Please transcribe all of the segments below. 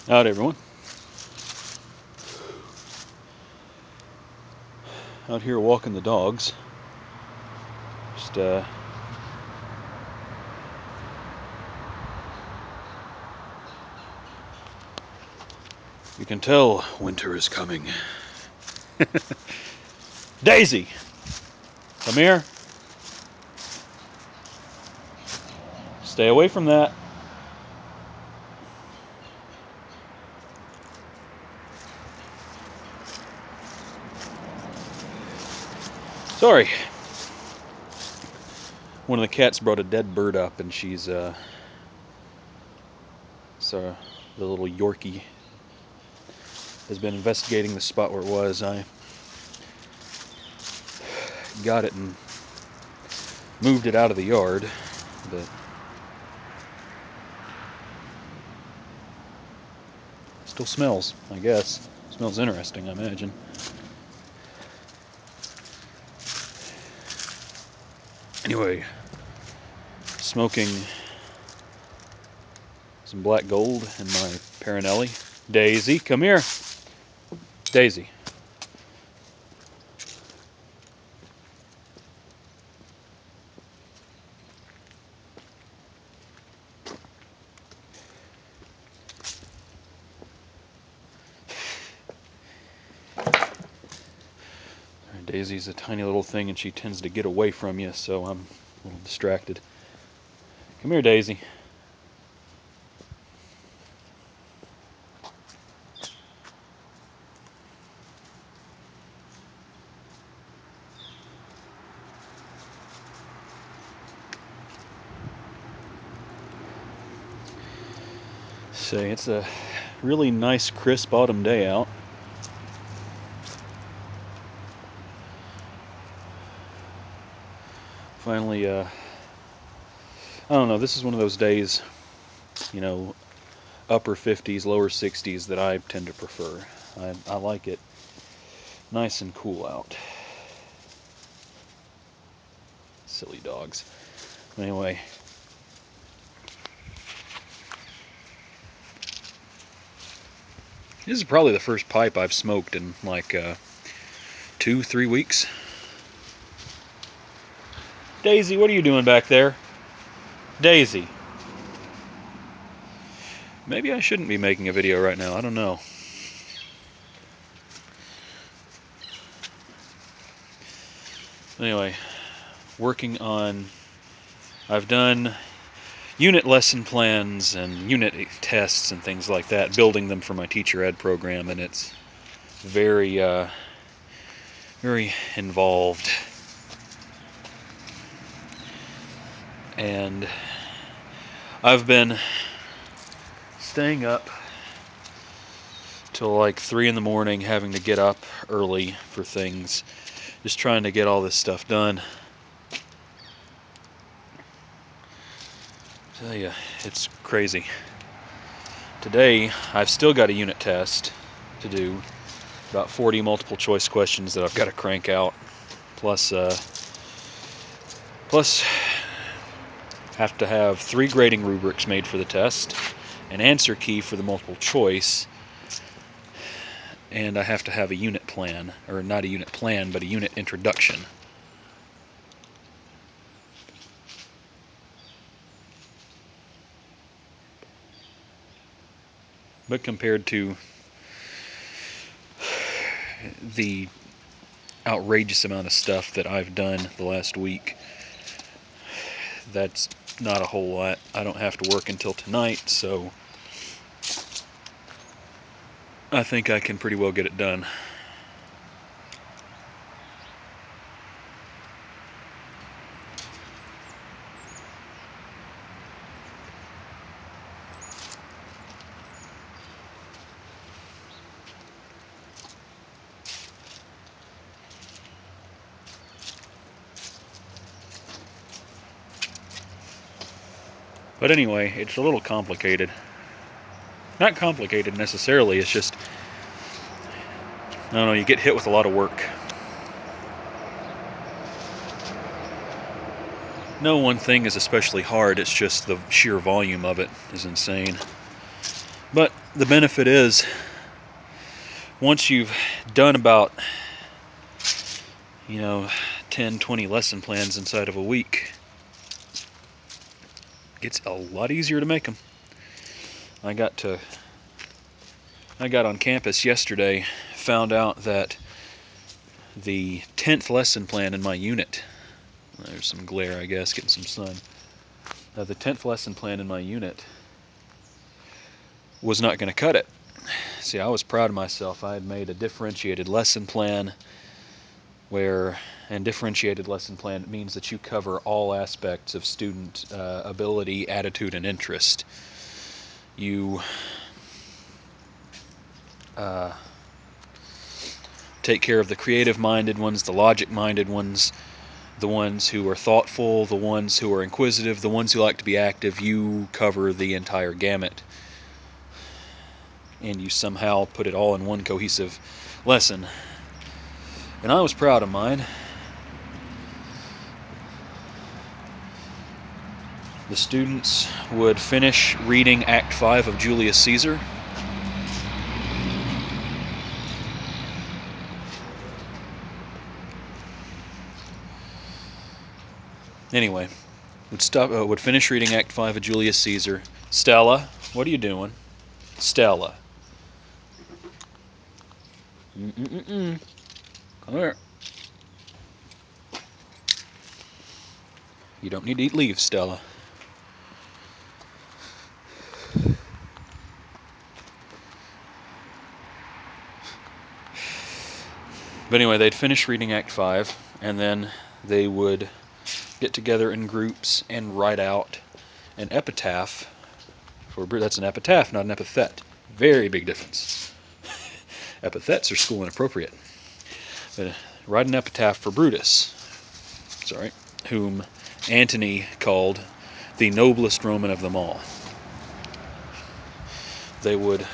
Out everyone. Out here walking the dogs. Just you can tell winter is coming. Daisy, come here. Stay away from that. Sorry. One of the cats brought a dead bird up, and she's so the little Yorkie has been investigating the spot where it was. I got it and moved it out of the yard, but still smells, I guess. Smells interesting, I imagine. Anyway, smoking some black gold in my Paranelli. Daisy, come here. Daisy. Daisy's a tiny little thing and she tends to get away from you, so I'm a little distracted. Come here, Daisy. Say, it's a really nice crisp autumn day out. Finally, I don't know, this is one of those days, you know, upper 50s, lower 60s that I tend to prefer. I like it nice and cool out. Silly dogs. Anyway, this is probably the first pipe I've smoked in like 2-3 weeks. Daisy, what are you doing back there? Daisy. Maybe I shouldn't be making a video right now, I don't know. Anyway, working on, I've done unit lesson plans and unit tests and things like that, building them for my teacher ed program, and it's very, very involved. And I've been staying up till like 3 in the morning, having to get up early for things, just trying to get all this stuff done. I tell you, it's crazy. Today, I've still got a unit test to do, about 40 multiple choice questions that I've got to crank out, plus have to have 3 grading rubrics made for the test, an answer key for the multiple choice, and I have to have a unit plan, or not a unit plan, but a unit introduction. But compared to the outrageous amount of stuff that I've done the last week, that's not a whole lot. I don't have to work until tonight, so I think I can pretty well get it done. But anyway, it's a little complicated. Not complicated necessarily, it's just, I don't know, you get hit with a lot of work. No one thing is especially hard, it's just the sheer volume of it is insane. But the benefit is, once you've done about 10, 20 lesson plans inside of a week, it gets a lot easier to make them. I got on campus yesterday, found out that the 10th lesson plan in my unit, there's some glare, I guess, getting some sun. The 10th lesson plan in my unit was not going to cut it. See, I was proud of myself. I had made a differentiated lesson plan and differentiated lesson plan means that you cover all aspects of student ability, attitude, and interest. You take care of the creative-minded ones, the logic-minded ones, the ones who are thoughtful, the ones who are inquisitive, the ones who like to be active. You cover the entire gamut. And you somehow put it all in one cohesive lesson. And I was proud of mine. The students would finish reading Act 5 of Julius Caesar. Anyway, would finish reading Act 5 of Julius Caesar. Stella, what are you doing? Stella. Come here. You don't need to eat leaves, Stella. But anyway, they'd finish reading Act 5, and then they would get together in groups and write out an epitaph. That's an epitaph, not an epithet. Very big difference. Epithets are school inappropriate. But write an epitaph for Brutus, whom Antony called the noblest Roman of them all. They would,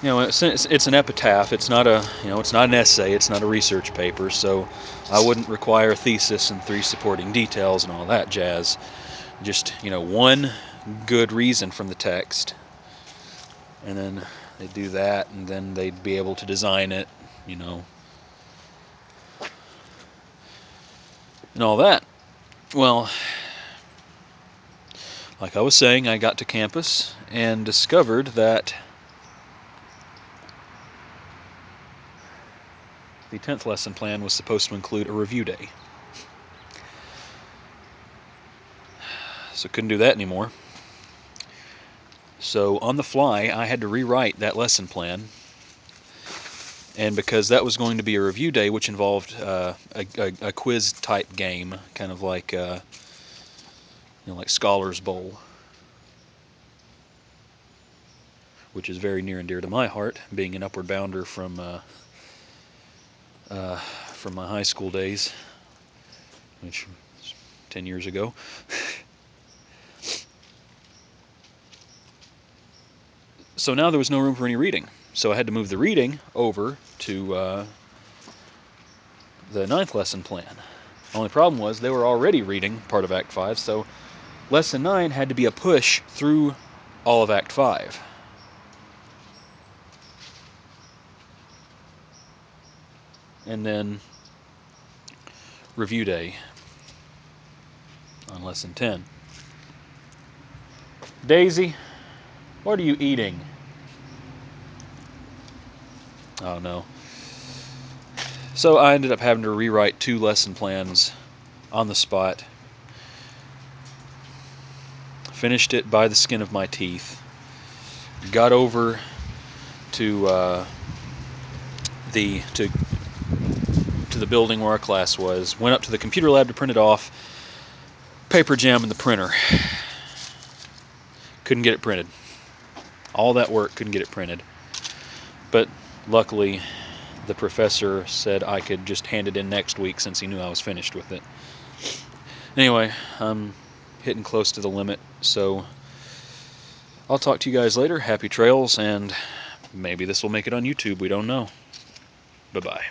it's an epitaph. It's not it's not an essay. It's not a research paper. So I wouldn't require a thesis and 3 supporting details and all that jazz. Just, one good reason from the text. And then they'd do that, and then they'd be able to design it, and all that. Well, like I was saying, I got to campus and discovered that the 10th lesson plan was supposed to include a review day. So couldn't do that anymore. So on the fly, I had to rewrite that lesson plan. And because that was going to be a review day, which involved a quiz-type game, kind of like like Scholars Bowl, which is very near and dear to my heart, being an upward bounder from my high school days, which was 10 years ago. So now there was no room for any reading. So I had to move the reading over to the 9th lesson plan. Only problem was they were already reading part of Act 5, so Lesson 9 had to be a push through all of Act 5. And then review day on Lesson 10. Daisy, what are you eating? Oh no. So I ended up having to rewrite 2 lesson plans on the spot. Finished it by the skin of my teeth. Got over to the building where our class was. Went up to the computer lab to print it off. Paper jam in the printer. Couldn't get it printed. All that work, couldn't get it printed. But luckily, the professor said I could just hand it in next week since he knew I was finished with it. Anyway, I'm hitting close to the limit, so I'll talk to you guys later. Happy trails, and maybe this will make it on YouTube. We don't know. Bye-bye.